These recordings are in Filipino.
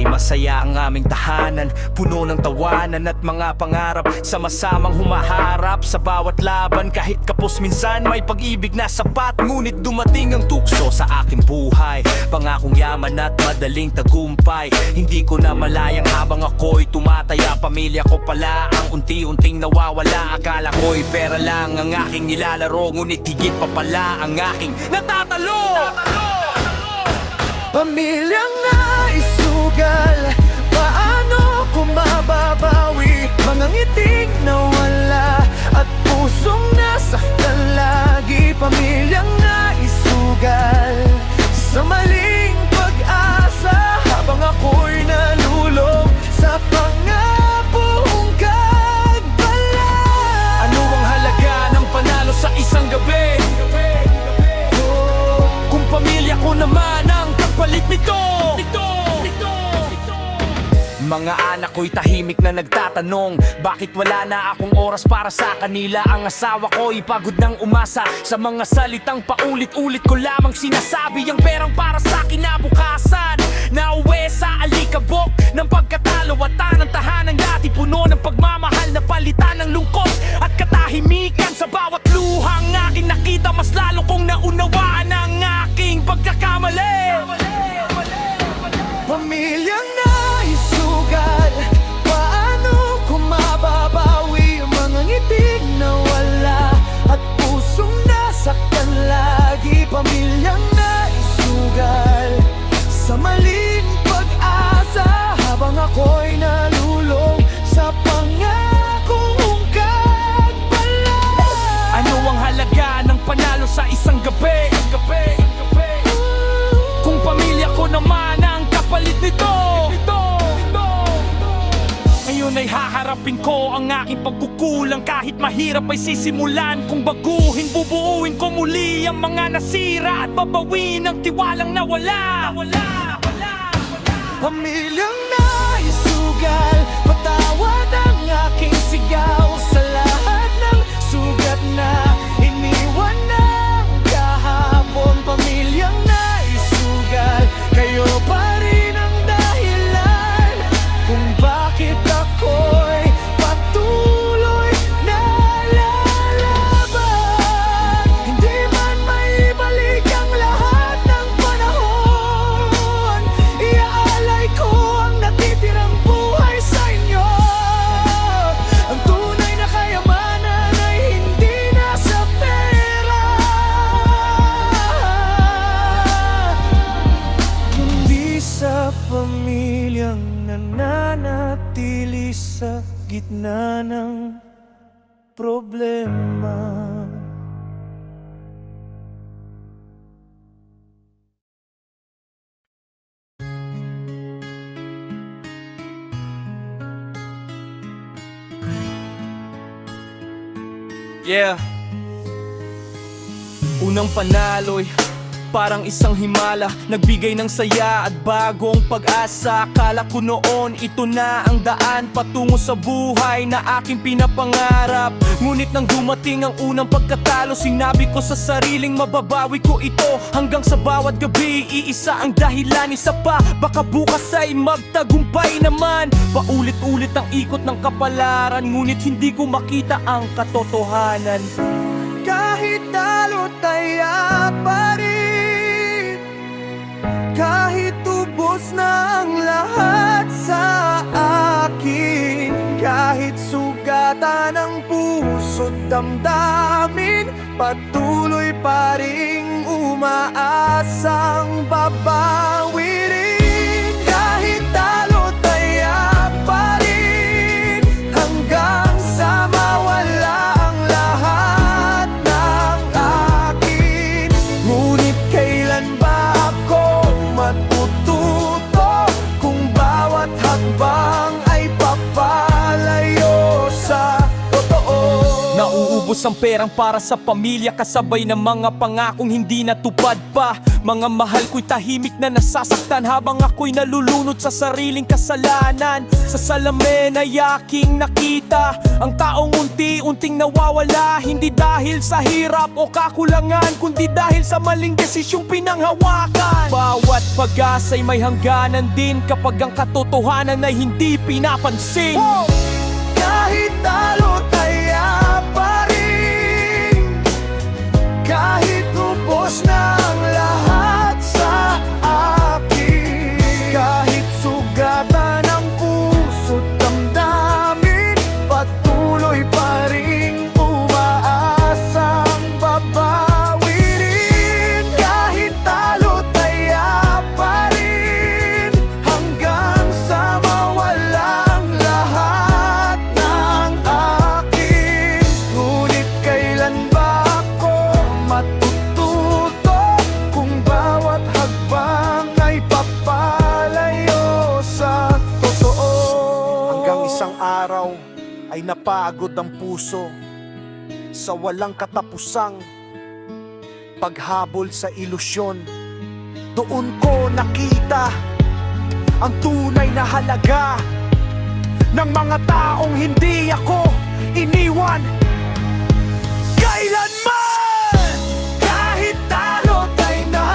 Dati masaya ang aming tahanan, puno ng tawanan at mga pangarap. Sama-samang humaharap sa bawat laban. Kahit kapos minsan may pag-ibig na sapat. Ngunit dumating ang tukso sa aking buhay, pangakong yaman at madaling tagumpay. Hindi ko na malayang habang ako'y tumataya, pamilya ko pala ang unti-unting nawawala. Akala ko'y pera lang ang aking nilalaro, ngunit higit pa pala ang aking natatalo. Pamilyang naisugal, paano ko mababawi? Mga ngiting nawala at pusong nasaktan lagi. Pamilyang naisugal sa maling pag-asa, habang ako'y nalulong sa pangapong kagbala. Ano ang halaga ng panalo sa isang gabi, kung pamilya ko naman ang kapalit nito? Mga anak ko'y tahimik na nagtatanong, bakit wala na akong oras para sa kanila? Ang asawa ko'y pagod ng umasa sa mga salitang paulit-ulit ko lamang sinasabi. Ang perang para sa kinabukasan, nauwi sa alikabok ng pagkatalo at ng tahanang dati puno ng pagmamahal na palitan ng lungkot at katahimikan. Sa bawat luhang aking nakita, mas lalo kong naunawaan ang aking pagkakamali. Pamilyang naisugal, paano ko mababawi? Mga ngiting nawala at pusong nasaktan lagi. Pamilyang naisugal sa maling pag-asa, habang ako'y nalulong sa pangakong kagbala. Ano ang halaga ng panalo sa isang gabi, kung pamilya ko naman ang kapalit nito? Ngayon ay haharapin ko ang aking pagkukulang. Kahit mahirap ay sisimulan kong baguhin. Bubuuin ko muli ang mga nasira at babawin ang tiwalang nawala. Pamilyang naisugal, patawad ang aking sigaw sa lahat ng sugat na iniwan ng kahapon. Pamilyang naisugal, kayo pa rin ang dahilan kung bakit ako'y patuloy na lalaban. Hindi man maibalik ang lahat ng panahon, iaalay ko ang natitirang buhay sa inyo. Ang tunay na kayamanan ay hindi nasa pera, kundi sa pamilyang nananatili sa gitna ng problema. Yeah. Unang panalo'y parang isang himala, nagbigay ng saya at bagong pag-asa. Akala ko noon ito na ang daan patungo sa buhay na aking pinapangarap. Ngunit nang dumating ang unang pagkatalo, sinabi ko sa sariling mababawi ko ito. Hanggang sa bawat gabi, iisa ang dahilan, isa pa, baka bukas ay magtagumpay naman. Paulit-ulit ang ikot ng kapalaran, ngunit hindi ko makita ang katotohanan. Kahit talo taya pa rin, kahit ubos na ang lahat sa akin, kahit sugatan ang puso't damdamin, patuloy pa ring umaasang babawi rin. Kahit talo taya pa rin, hanggang sa mawala ang lahat ng akin. Ngunit kailan ba ako matututo kung bawat hakbang ay papalayo sa totoo? Nauubos Naubos ang perang para sa pamilya, kasabay ng mga pangakong hindi natupad pa. Mga mahal ko'y tahimik na nasasaktan, habang ako'y nalulunod sa sariling kasalanan. Sa salamin ay aking nakita ang taong unti-unting nawawala, hindi dahil sa hirap o kakulangan, kundi dahil sa maling desisyong pinanghawakan. Bawat pag-asa'y may hangganan din, kapag ang katotohanan ay hindi pinapansin. Kahit talo taya pa rin, kahit ubos na ang lahat sa akin, kahit sugatan ang puso't damdamin, patuloy pa rin umaasang babawi rin. Kahit talo taya pa rin, hanggang sa mawalang lahat ng akin. Ngunit kailan ba ako matututo kung bawat hagbang ay papalayo sa totoo? Hanggang isang araw ay napagod ang puso sa walang katapusang paghabol sa ilusyon. Doon ko nakita ang tunay na halaga ng mga taong hindi ako iniwan kailanman. Kahit talo tayo na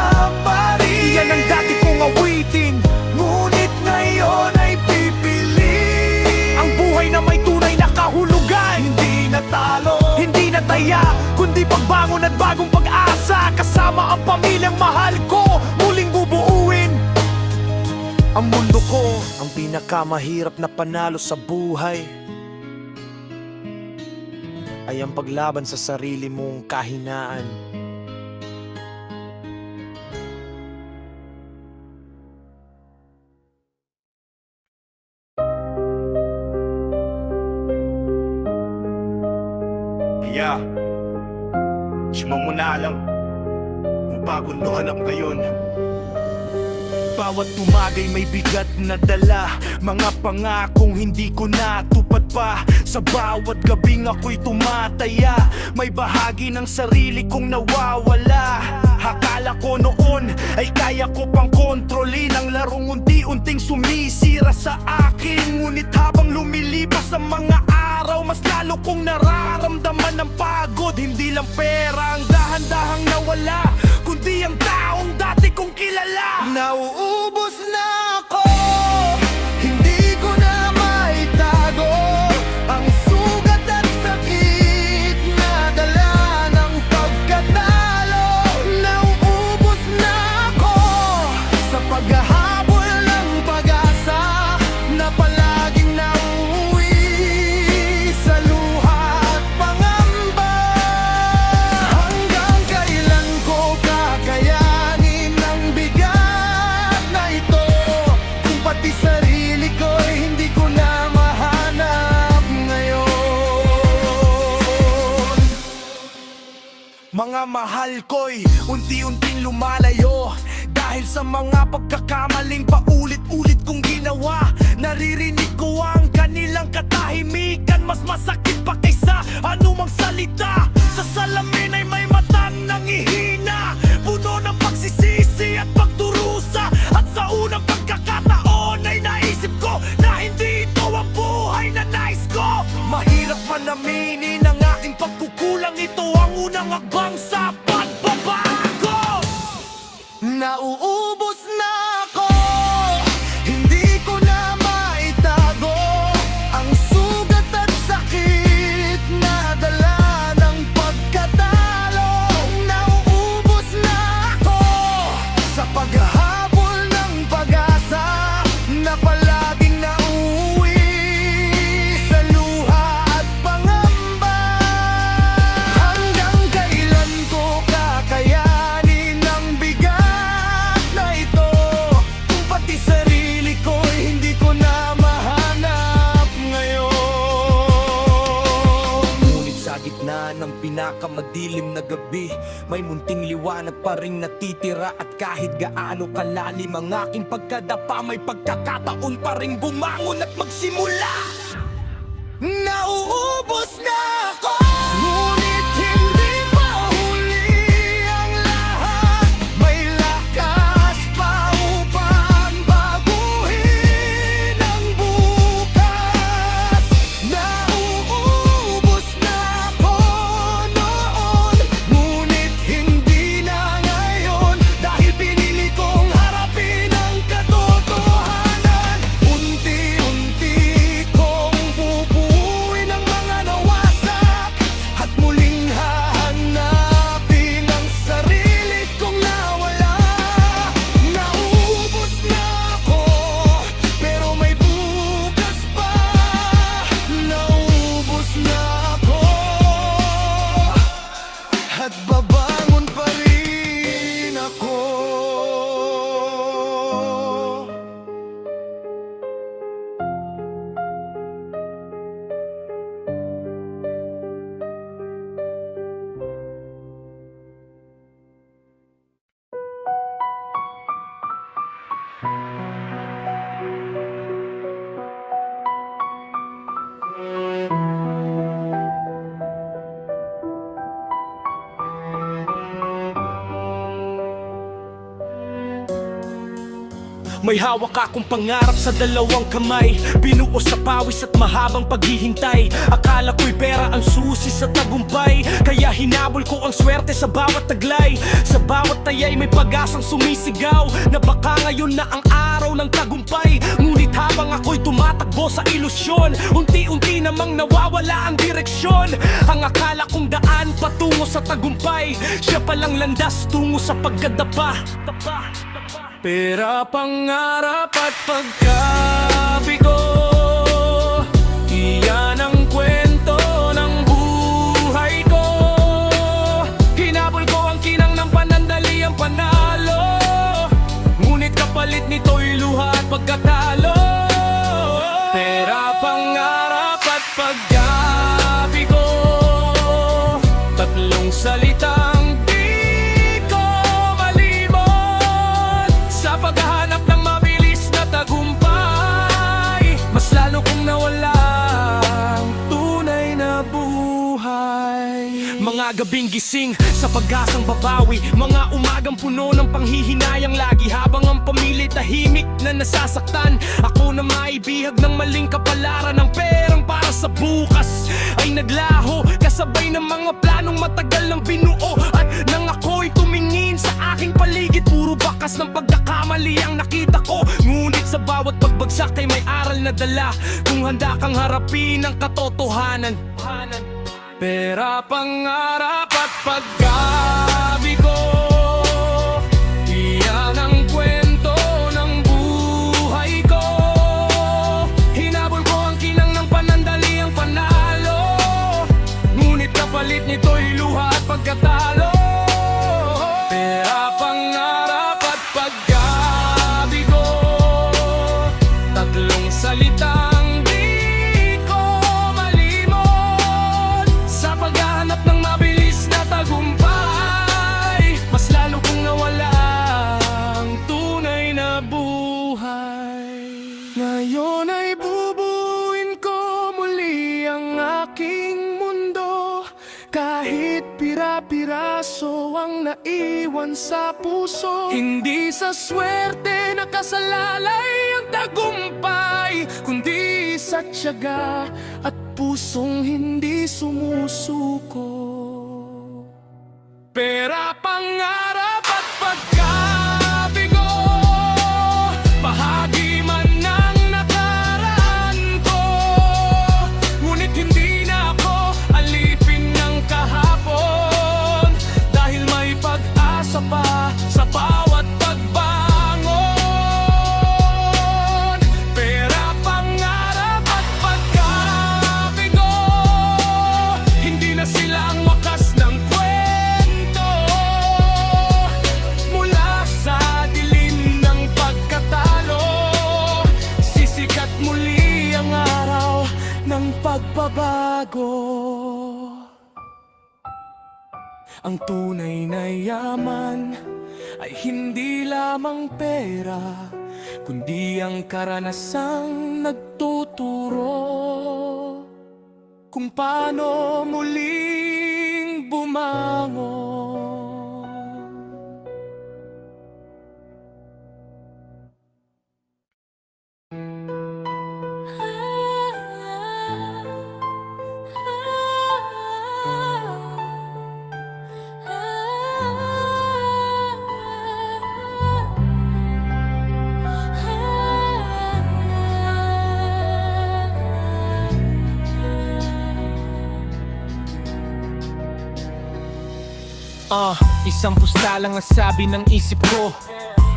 pa rin, yan ang dati kong awitin, ngunit ngayon ay pipiliin ang buhay na may tunay na kahulugan. Hindi na talo, hindi na taya, kundi pagbangon at bagong pag-asa. Kasama ang pamilyang mahal ko, muling bubuuin ang mundo ko. Ang pinakamahirap na panalo sa buhay ay ang paglaban sa sarili mong kahinaan. Yeah, sima mo na alam kung bagong hanap ngayon. Bawat tumagay may bigat na dala, mga pangakong hindi ko natupad pa. Sa bawat gabing ako'y tumataya, may bahagi ng sarili kong nawawala. Akala ko noon ay kaya ko pang kontrolin ang larong unti-unting sumisira sa akin. Ngunit habang lumilipas ang mga araw, mas lalo kong nararamdaman ang pagod. Hindi lang pera ang dahan-dahang nawala, kundi ang taong dati kong kilala. Nauubos na ako, hindi ko na maitago ang sugat at sakit na dala ng pagkatalo. Nauubos na ako sa paghahabol ng pag-asa na palaging nauuwi sa luha at pangamba. Hanggang kailan ko kakayanin ang bigat na ito, kung pati sarili ko'y hindi ko na mahanap ngayon. Mga mahal ko'y unti-unting lumalayo dahil sa mga pagkakamaling paulit-ulit kong ginawa. Naririnig ko ang kanilang katahimikan, mas masakit pa kaysa anumang salita. Sa salamin ay may matang nangihina, puno ng pagsisisi at pagdurusa. At sa unang pagkakataon ay naisip ko na hindi ito ang buhay na nais ko. Mahirap man aminin ang aking pagkukulang, ito ang unang hakbang sa pagbabago. Nauubos na ako, hindi ko na maitago ang sugat at sakit na dala ng pagkatalo. Nauubos na ako sa paghahabol ng pag-asa na palaging nauuwi sa luha at pangamba. Hanggang kailan ko kakayanin ang bigat na ito, kung pati sarili ko'y hindi ko na mahanap ngayon. Ngunit sa gitna ng pinakamadilim na gabi, may munting liwanag pa ring natitira. At kahit gaano kalalim ang aking pagkadapa, may pagkakataon pa ring bumangon at magsimula. Nauubos na ako, ngunit May hawak akong pangarap sa dalawang kamay, binuo sa pawis at mahabang paghihintay. Akala ko'y pera ang susi sa tagumpay, kaya hinabol ko ang swerte sa bawat taglay. Sa bawat tayay may pag-asang sumisigaw, na baka ngayon na ang araw ng tagumpay. Ngunit habang ako'y tumatakbo sa ilusyon, unti-unti namang nawawala ang direksyon. Ang akala kong daan patungo sa tagumpay, siya palang landas tungo sa pagkadapa. Pera, pangarap at pagkabigo, iyan ang kwento ng buhay ko. Hinabol ko ang kinang ng panandali ang panalo, ngunit kapalit nito'y luha at pagkatalo. Pera, pangarap at pagkabigo, tatlong salitang mga gabing gising sa pag-asang babawi, mga umagang puno ng panghihinayang lagi. Habang ang pamilya tahimik na nasasaktan, ako na maibihag ng maling kapalaran. Ng perang para sa bukas ay naglaho, kasabay ng mga planong matagal ng binuo. At nang ako'y tumingin sa aking paligid, puro bakas ng pagkakamali ang nakita ko. Ngunit sa bawat pagbagsak ay may aral na dala, kung handa kang harapin ang katotohanan. Pera, pangarap at pagkabigo, iyan ang kwento ng buhay ko. Hinabol ko ang kinang ng panandali ang panalo, ngunit kapalit nito'y luha at pagkatalo. Pera, pangarap at pagkabigo, tatlong salita pira-piraso ang naiwan sa puso. Hindi sa swerte nakasalalay ang tagumpay, kundi sa tiyaga at pusong hindi sumusuko. Pera, pangarap at pagkabigo, bahagi man ng nakaraan ko, ngunit hindi na ako alipin ng kahapon, dahil may pag-asa pa sa bawat pagbangon. Pera, pangarap at pagkabigo, hindi na sila ang wakas ng kwento. Mula sa dilim ng pagkatalo, sisikat muli ang araw ng pagbabago. Ang tunay na yaman ay hindi lamang pera, kundi ang karanasang nagtuturo kung paano muling bumangon. Isang pusta lang ang sabi ng isip ko,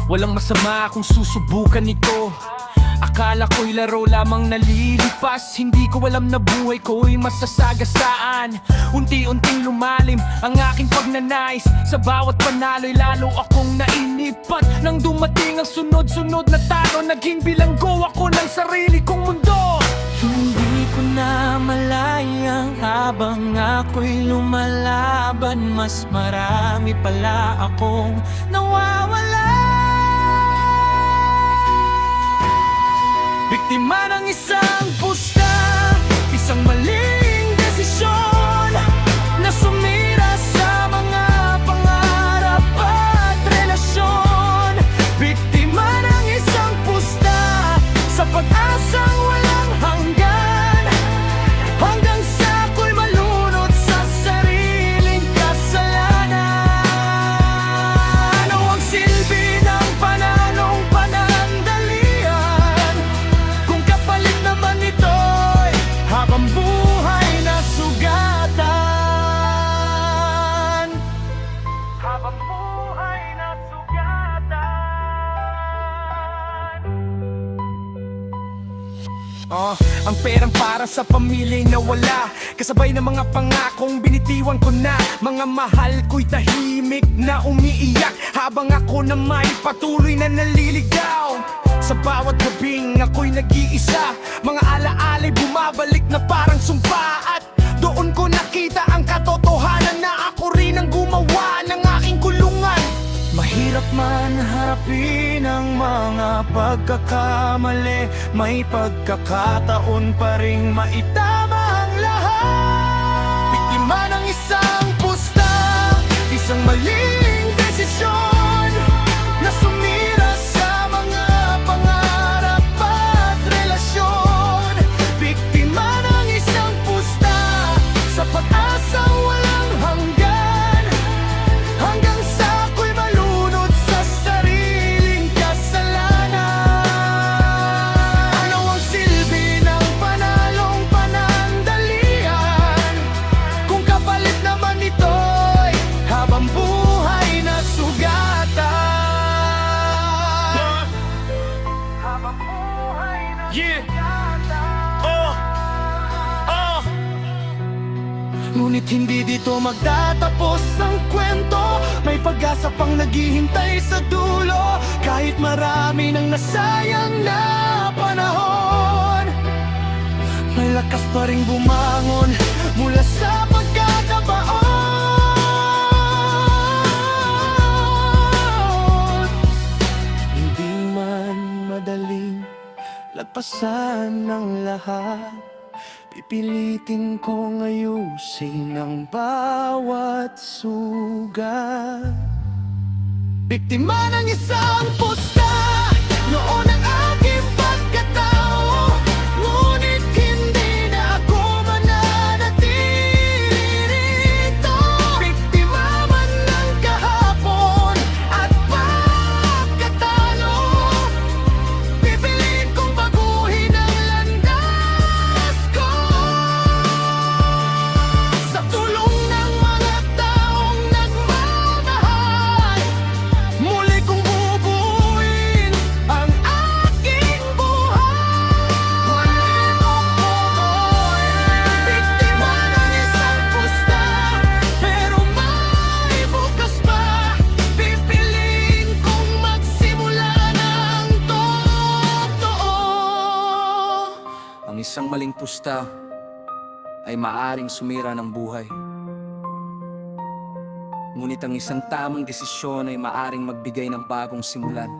walang masama kung susubukan ito. Akala ko'y laro lamang nalilipas, hindi ko alam na buhay ko'y masasagasaan. Unti-unting lumalim ang aking pagnanais, sa bawat panalo'y lalo akong nainipat. Nang dumating ang sunod-sunod na talo, naging bilanggo ako ng sarili kong mundo. Hindi ko na malayang habang ako'y lumalaban, mas marami pala akong nawawala. Biktima ng isang pusta, isang maling desisyon na sumira sa mga pangarap at relasyon. Biktima ng isang sa pamilya'y nawala, kasabay ng mga pangakong binitiwan ko na. Mga mahal ko'y tahimik na umiiyak, habang ako na may patuloy na naliligaw. Sa bawat gabing ako'y nag-iisa, mga alaala'y bumabalik na parang sumpa. At doon ko nakita ang katotohanan na ako rin ang gumawa ng aking kulungan. Mahirap man harapin ang mga pagkakamali, may pagkakataon pa ring maitama ang lahat. Biktima ng isang pusta, isang maling desisyon na sumira sa mga pangarap at relasyon. Biktima ng isang pusta sa pag-asa walang hanggan, hanggang sa ako'y malunod sa sariling kasalanan. Ano ang silbi ng panalong panandalian kung kapalit naman ito'y habang buhay na sugatan? Habang buhay na Ngunit hindi dito magtatapos ang kwento, may pag-asa pang naghihintay sa dulo. Kahit marami nang nasayang na panahon, may lakas pa ring bumangon mula sa pagkakabaon. Hindi man madaling lagpasan ng lahat, pipilitin kong ayusin ang bawat sugat. Biktima ng isang pusta, noon ang aking pagkatao, ngunit hindi na ako mananatili rito. Biktima man ng kahapon at pagkatalo, pipiliin kong baguhin ang landas ko. Sa tulong ng mga taong nagmamahal, muli kong bubuuin ang aking buhay. Biktima ng isang pusta, pero may bukas pa. Pipiliin kong magsimula ng totoo. Ang isang maling pusta ay maaring sumira ng buhay. Ngunit ang isang tamang desisyon ay maaring magbigay ng bagong simulan.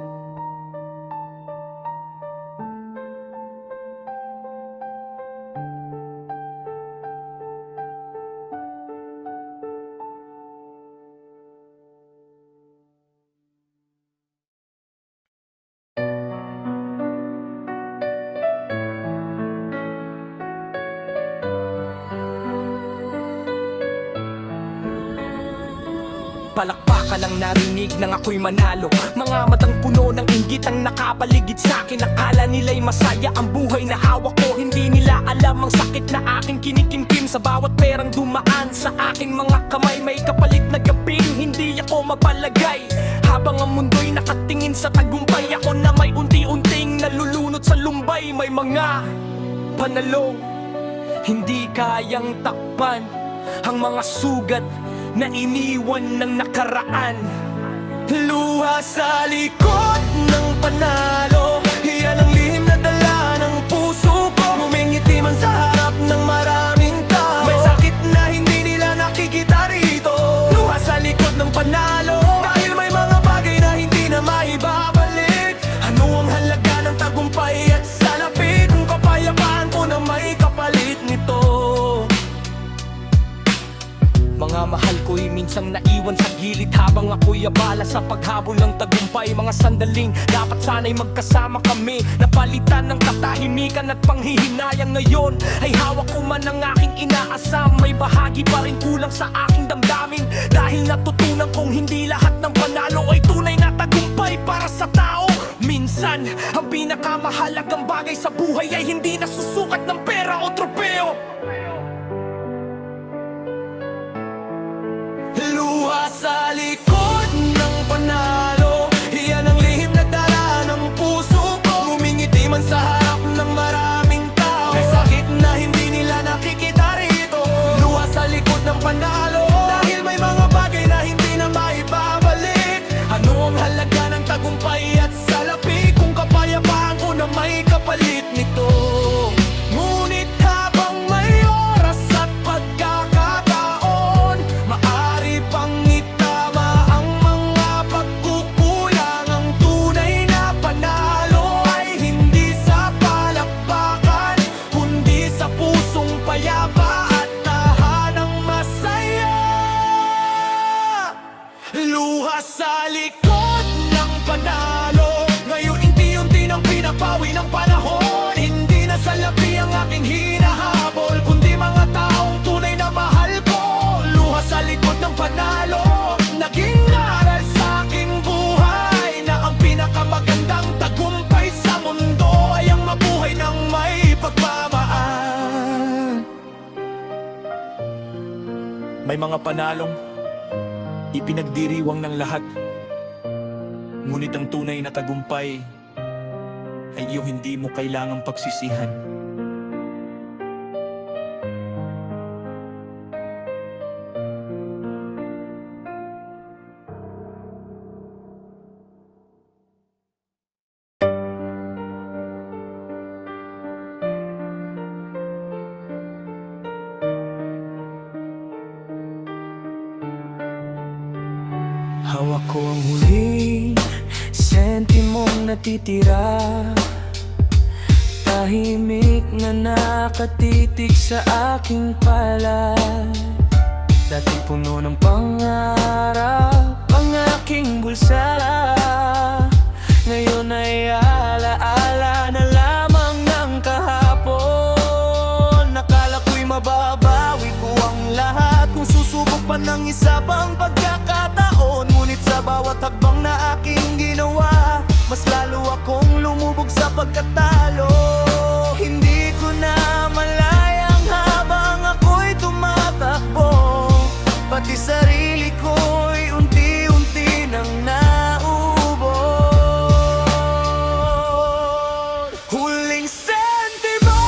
Palakpakan ang narinig nang ako'y manalo. Mga matang puno ng inggit ang nakapaligid sa'kin. Akala nila'y masaya ang buhay na hawak ko. Hindi nila alam ang sakit na aking kinikimkim. Sa bawat perang dumaan sa aking mga kamay, may kapalit na gabing hindi ako mapalagay. Habang ang mundo'y nakatingin sa tagumpay, ako na may unti-unting nalulunod sa lumbay. May mga panalo hindi kayang takpan ang mga sugat na iniwan ng nakaraan. Luha sa likod ng panalo, yan ang lihim na dala ng puso ko. Ngumingiti man sa harap ng maraming tao, may sakit na hindi nila nakikita rito. Luha sa likod ng panalo, dahil may mga bagay na hindi na maibabalik. Ano ang halaga ng tagumpay at salapit kung kapayapaan ko na may kapalit nito? Mga mahal ko'y minsang naiwan sa gilid habang ako'y abala sa paghabol ng tagumpay. Mga sandaling dapat sana'y magkasama kami, napalitan ng katahimikan at panghihinayang. Ngayon ay hawak ko man ang aking inaasam, may bahagi pa rin kulang sa aking damdamin. Dahil natutunan kong hindi lahat ng panalo ay tunay na tagumpay para sa tao. Minsan, ang pinakamahalagang bagay sa buhay ay hindi nasusukat ng pera o tropeo. Luha sa likod ng panalo, yan ang lihim na dala ng puso ko. Ngumingiti man sa harap ng maraming tao, may sakit na hindi payapa at tahanang masaya. Luha sa likod ng panalo, ngayon unti-unti nang pinapawi ng panahon. Hindi na salapi ang aking hinahabol, kundi mga taong tunay na mahal ko. Luha sa likod ng panalo, naging aral sa aking buhay, na ang pinakamagandang tagumpay sa mundo ay ang mabuhay ng may pagmamahal. May mga panalong ipinagdiriwang ng lahat, ngunit ang tunay na tagumpay ay iyong hindi mo kailangang pagsisihan. Hawak ko ang huling sentimong natitira, tahimik na nakatitig sa aking palad. Dati puno ng pangarap ang aking bulsa, ngayon ay alaala na lamang ng kahapon. Nakala ko'y mababawi ko ang lahat kung susubok pa ng isa pang pagkakataon. Ngunit sa bawat hakbang na aking ginawa, mas lalo akong lumubog sa pagkatalo. Hindi ko na malayang habang ako'y tumatakbo, pati sarili ko'y unti-unti nang naubos. Huling sentimo,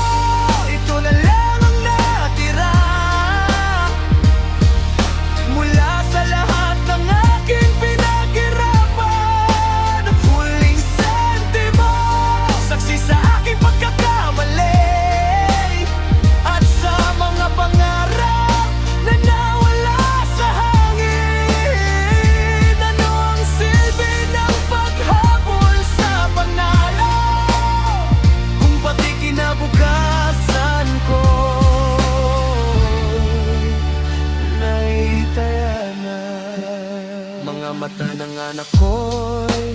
ito na lang ang natira, mula sa lahat ng aking pinaghirapan. Huling sentimo, saksi sa aking pagkakamali at sa mga pangarap na nawala sa hangin. Ano ang silbi ng paghabol sa panalo, kung pati kinabukasan ko naitaya na? Mga mata ng anak ko'y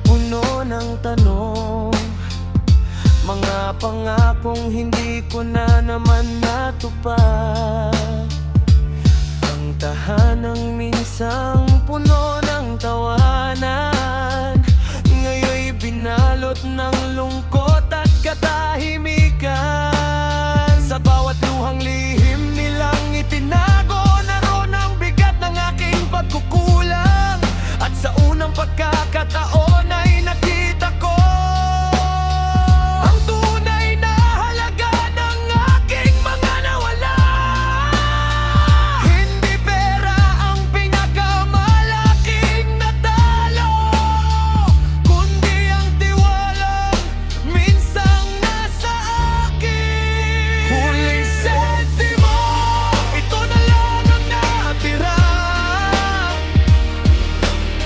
puno ng tanong, mga pangakong hindi ko na naman natupad. Ang tahanang minsang puno ng tawanan, ngayon'y binalot ng lungkot at katahimikan. Sa bawat luhang lihim nilang itinago, naroon ang bigat ng aking pagkukulang. At sa unang pagkakataon ay nakita ko ang tunay na halaga ng aking mga nawala. Hindi pera ang pinakamalaking natalo, kundi ang tiwalang minsang nasa akin. Huling sentimo, ito na lang ang natira,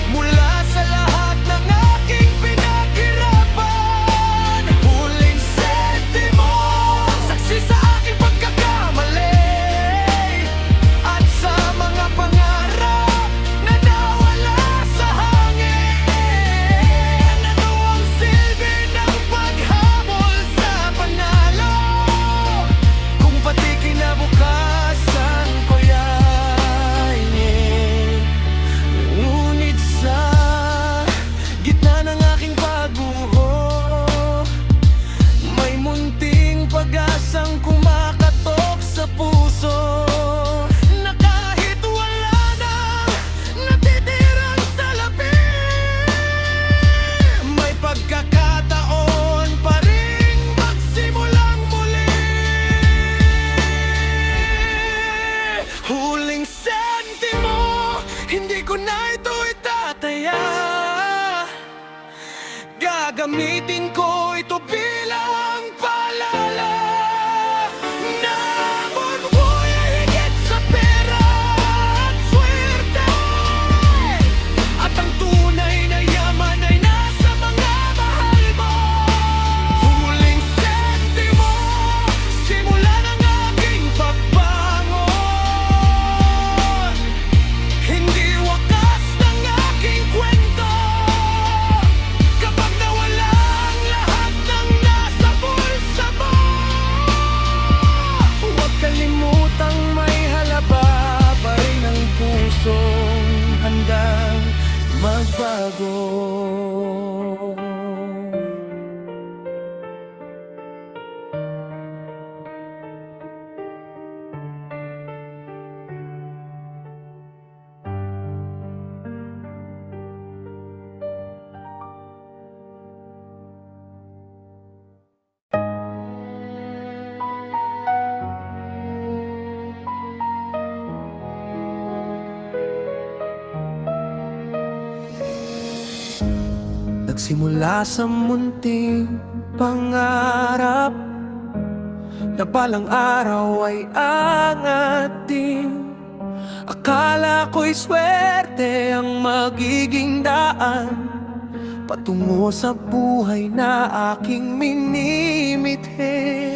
mula sa lahat ng aking pinaghirapan. Huling sentimo, saksi sa aking pagkakamali at sa mga pangarap na nawala sa hangin. Ano ang silbi ng paghabol sa panalo, kung pati kinabukasan ko'y ainin? Ngunit sa gitna ng aking pagbuho, may munting pag-asang kumakatok sa puso, na kahit wala nang natitirang salapi, may pagkakataon pa ring magsimulang muli. Huling sentimo, hindi ko na ito itataya, gagamitin ko ito bilang paalala na ang buhay ay higit sa pera at swerte, at ang tunay na yaman ay nasa mga mahal mo. Huling sentimo, simula ng aking Nagsimula sa munting pangarap na balang araw ay angatin. Akala ko'y swerte ang magiging daan patungo sa buhay na aking minimithi.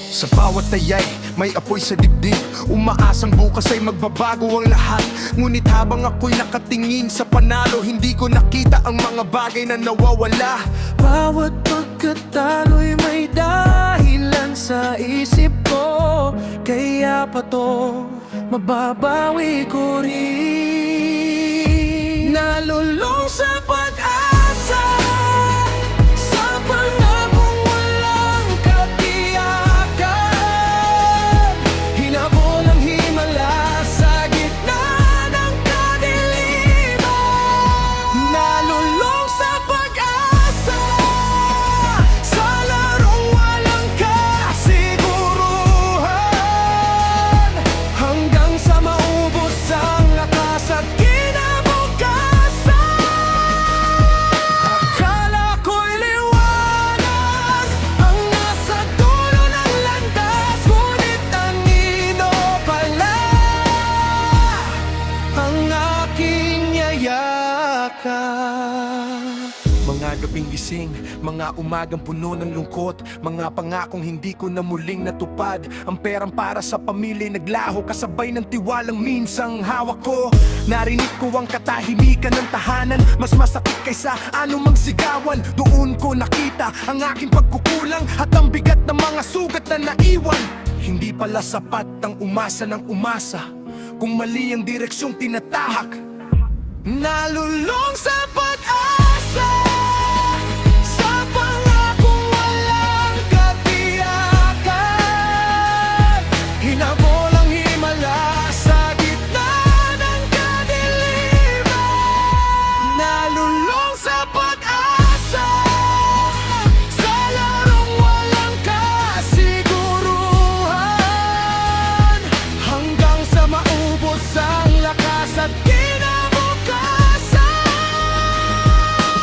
Sa bawat tayay, may apoy sa dibdib. Umaasang bukas ay magbabago ang lahat. Ngunit habang ako'y nakatingin sa panalo, hindi ko nakita ang mga bagay na nawawala. Bawat pagkatalo'y may dahilan sa isip ko, kaya pa to mababawi ko rin. Nalulung sa pag-asa, sa pangakong walang katiyakan. Hinabol ang himala sa gitna ng kadiliman. Nalulung sa pag-asa, sa larong walang kasiguruhan, hanggang sa maubos ang lakas at kinabukasan. Akala ko'y liwanag ang nasa dulo ng landas, ngunit anino pala ang aking yayakan. Mga gabing gising, mga umagang puno ng lungkot, mga pangakong hindi ko na muling natupad. Ang perang para sa pamilya naglaho, kasabay ng tiwalang minsang hawak ko. Narinig ko ang katahimikan ng tahanan, mas masakit kaysa anumang sigawan. Doon ko nakita ang aking pagkukulang at ang bigat ng mga sugat na naiwan. Hindi pala sapat ang umasa ng umasa kung mali ang direksyong tinatahak. Nalulung sa pag-asa, sa pangakong walang katiyakan. Hinabol ang himala sa gitna ng kadiliman. Nalulung sa pag-asa, sa larong walang kasiguruhan, hanggang sa maubos ang lakas at kinabukasan.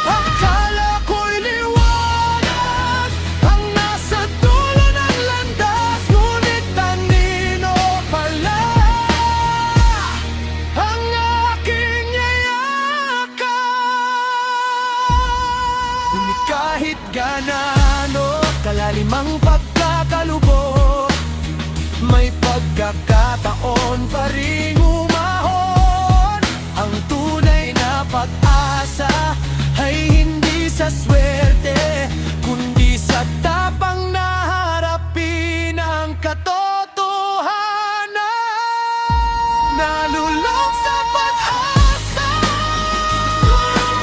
Akala ko'y liwanag ang nasa dulo ng landas, ngunit anino pala ang aking yayakan. Ngunit kahit ganano kalalim ang pagkakalubog, may pagkakataon pa ring umahon. Ang tunay na pag-asa ay hindi sa swerte, kundi sa tapang na harapin ang katotohanan. Nalulung sa pag-asa,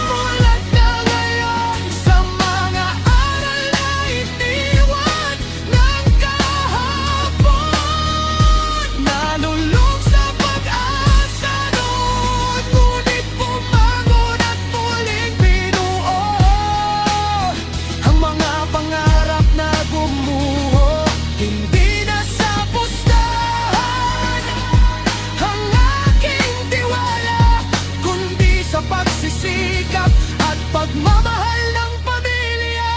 mulat na ngayon sa mga aral na iniwan ng kahapon. Nalulung sa pag-asa noon, ngunit bumangon at muling binuo ang mga pangarap na gumuho. Hindi na sa pustahan ang aking tiwala, kundi sa pagsisikap at pagmamahal ng pamilya.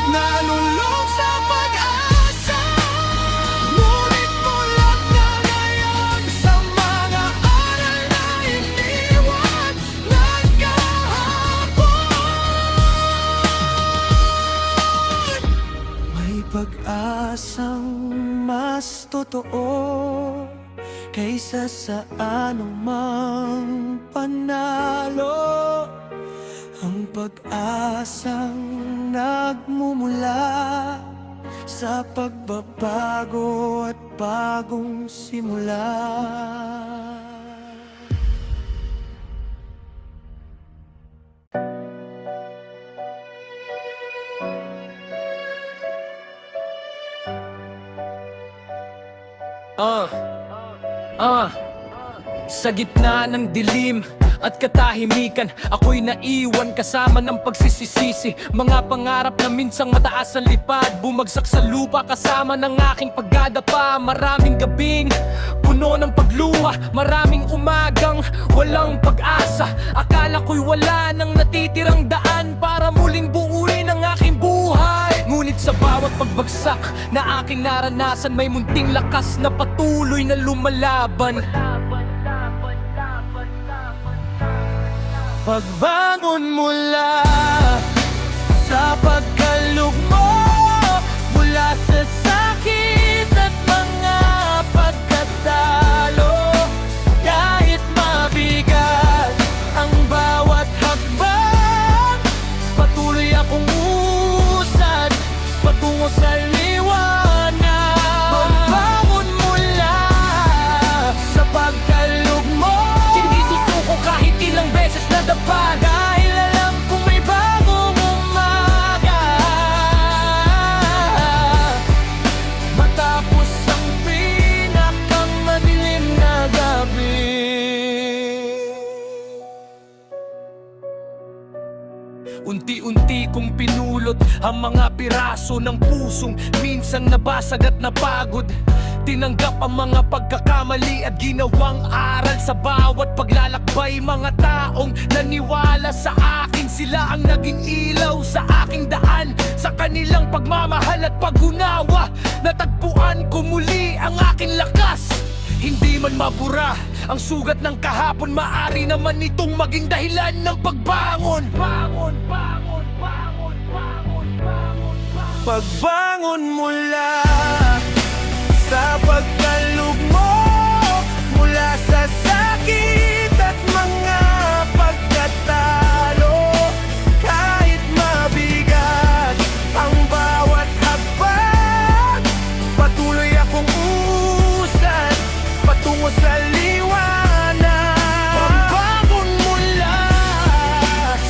Nalulung sa pag-asa, ngunit mulat na ngayon sa mga aral na iniwan ng kahapon. May pag-asang mas totoo kaysa sa anumang panalo. Ang pag-asang nagmumula sa pagbabago at bagong simula. Sa gitna ng dilim, at katahimikan. Ako'y naiwan kasama ng pagsisisisi. Mga pangarap na minsang mataas ang lipad, bumagsak sa lupa kasama ng aking pagdadapa. Maraming gabing puno ng pagluha, maraming umagang walang pag-asa. Akala ko'y wala nang natitirang daan para muling buuin ang aking buhay. Ngunit sa bawat pagbagsak na aking naranasan, may munting lakas na patuloy na lumalaban. Pagbangon mula sa pagkalugmo, mula sa sakit at mga pagkatalo, kahit mabigat ang bawat hakbang, patuloy akong usad patungo sa liwanag. Pagbangon mula sa pagkalugmo, hindi susuko kahit ilang beses nadapa, dahil alam kong may bagong umaga. Matapos ang pinakamadilim na gabi, unti-unti kong pinulot ang mga piraso ng pusong minsang nabasag at napagod. Tinanggap ang mga pagkakamali at ginawang aral sa bawat paglalakbay. Mga taong naniwala sa akin, sila ang naging ilaw sa aking daan. Sa kanilang pagmamahal at pag-unawa, natagpuan ko muli ang aking lakas. Hindi man mabura ang sugat ng kahapon, maari naman itong maging dahilan ng pagbangon. Bangon, bangon, bangon, bangon, bangon, bangon. Pagbangon mula sa pagkalugmo, mula sa sakit at mga pagkatalo, kahit mabigat ang bawat hakbang, patuloy akong usad patungo sa liwanag. Pagbangon mula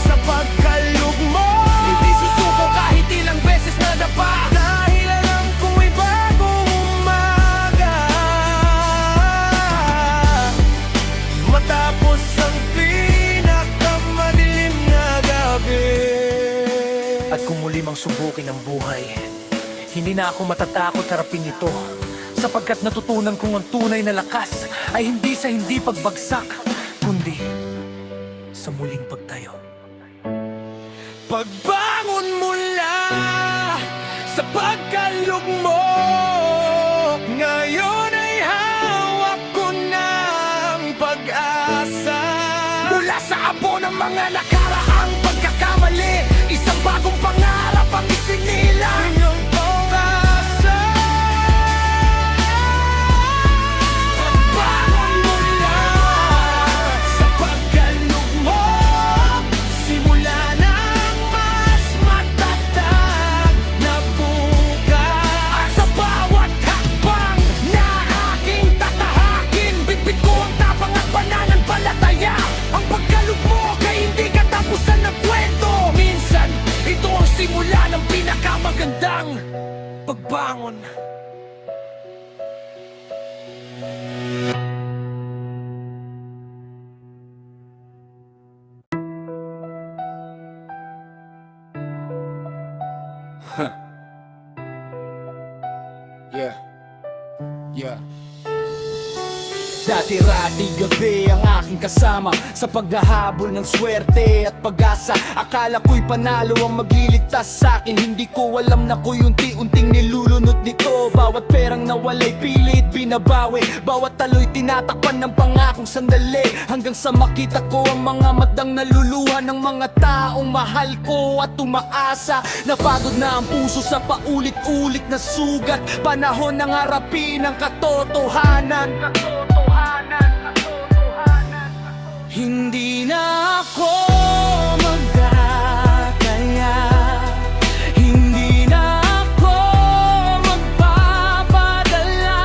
sa pagkalugmo, hindi susuko kahit ilang beses nadapa, dahil alam kong may bagong umaga. Matapos ang pinakamadilim na gabi. At kung muli mang subukin ang buhay, hindi na ako matatakot harapin ito, sapagkat natutunan kong ang tunay na lakas ay hindi sa hindi pagbagsak, kundi sa muling pagtayo. Pagbangon mula sa pagkalugmo, ngayon ay hawak ko ng pag-asa. Mula sa abo ng mga nakaraang pagkakamali, isang bagong pangarap ang isinilang inyong pag-asa. Pagbangon mula sa pagkalugmo, simula ng mas matatag na bukas. At sa bawat hakbang na aking tatahakin, bitbit ko ang tapang at pananampalataya. Ang pagkalugmo kay hindi katapusan ng kwento. Minsan, ito ang simula ng pinakamagandang pagbangon. Yeah. Yeah. Dati-rati gabi ang aking kasama sa paghahabol ng swerte at pag-asa. Akala ko'y panalo ang magliligtas sa'kin, hindi ko alam na ko'y unti-unting nilulunod nito. Bawat perang nawalay pilit binabawi, bawat talo'y tinatakpan ng pangakong sandali, hanggang sa makita ko ang mga matang naluluha ng mga taong mahal ko at umaasa. Napagod na ang puso sa paulit-ulit na sugat, panahon ng harapin ang katotohanan. Hindi na ako magdadaya, hindi na ako magpapadala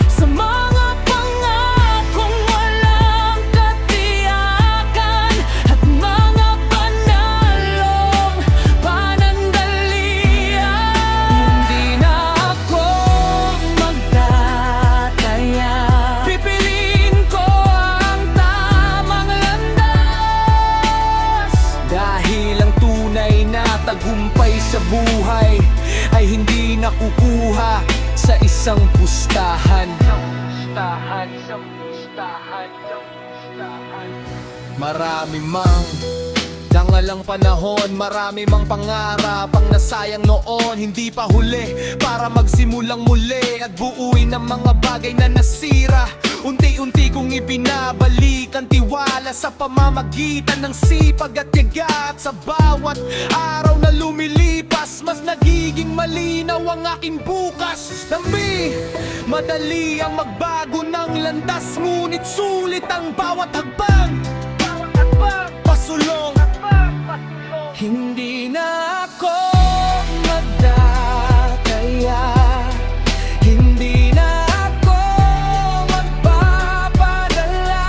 sa mga pangakong walang katiyakan at mga panalong panandalian. Hindi na ako magdadaya, pipiliin ko ang tamang Marami mang dangalang panahon, marami mang pangarap ang nasayang noon. Hindi pa huli para magsimulang muli at buuin ang mga bagay na nasira. Unti-unti kong ibinabalik ang tiwala sa pamamagitan ng sipag at tiyaga. At sa bawat araw na lumilipas, mas nagiging malinaw ang aking bukas. Nami, madali ang magbago ng landas, ngunit sulit ang bawat hakbang. Pasulong, hindi na ako magdadaya, hindi na ako magpapadala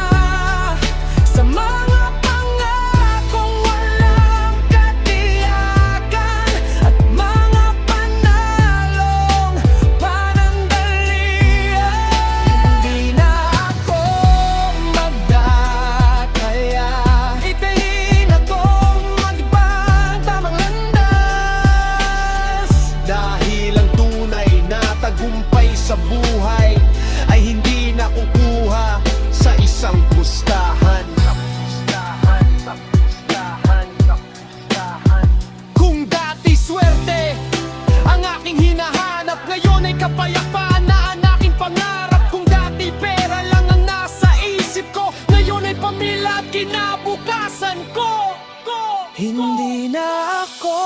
sa mga pangakong walang katiyakan at mga panalong panandalian. Hindi na ako magdadaya, itayin akong mag-ibang tamang landas. Dahil ang tunay na tagumpay sa buhay ay hindi nakukuha sa isang pustahan. Kung dati swerte ang aking hinahanap, ngayon ay kapayapaan na ang aking pangarap. Kung dati pera lang ang nasa isip ko, ngayon ay pamilya at kinabukasan ko. Hindi na ako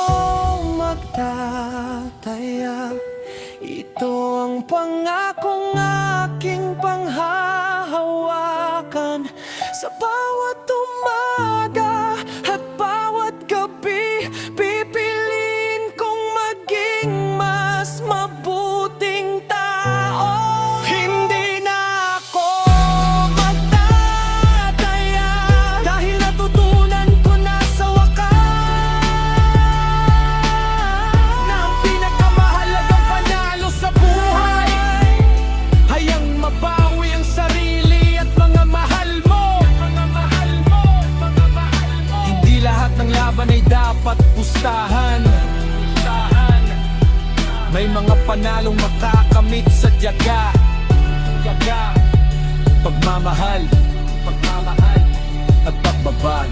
magtataya, ito ang pangakong aking panghahawakan. Sa bawat umaga at bawat gabi, pipiliin kong maging mas mabuting tao. Hindi na ako magtataya, dahil natutunan ko na sa wakas na ang pinakamahalagang panalo sa buhay ay ang mabawi ang sarili at mga mahal mo. Hindi lahat ng laban ay dapat pustahan. May mga panalong makakamit sa tiyaga, pagmamahal at pagbabag.